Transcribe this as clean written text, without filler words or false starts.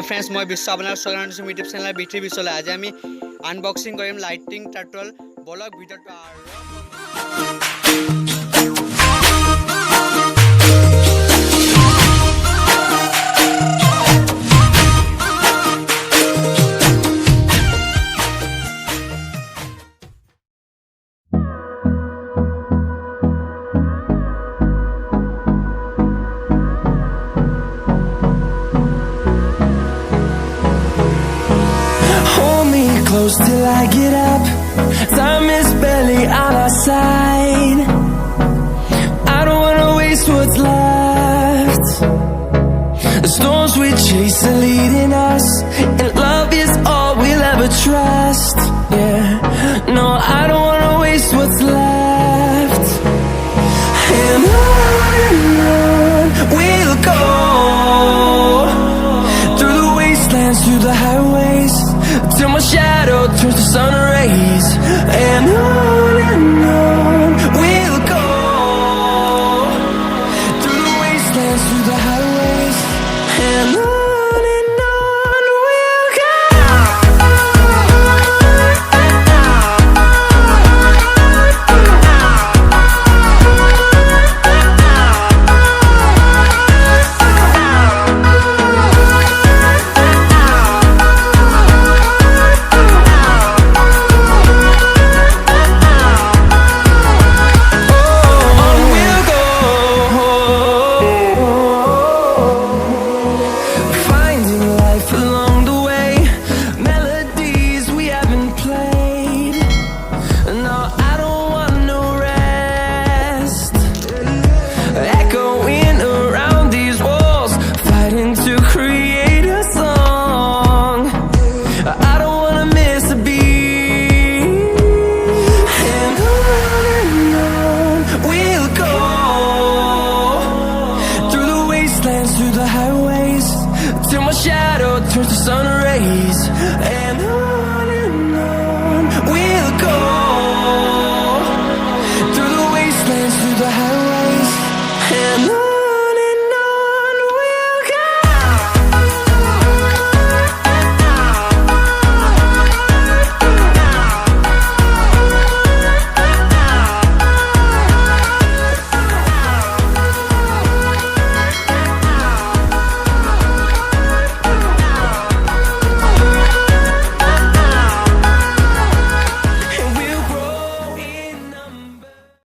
Friends मैं विश्व अपना स्वागत यूट्यूब चैनल बिट्री विश्वले आज आम unboxing Karim lighting turtle blog video close till I get up. Time is barely on our side. I don't wanna waste what's left. The storms we chase are leading us, and love is all we'll ever trust. Yeah, no, I don't wanna waste what's left. And on we'll go, through the wastelands, through the highways, till my shadow turns to sun rays. And on we'll go, through the wastelands, through the highways, and on we'll go. Through the highways, till my shadow turns to sun rays. And on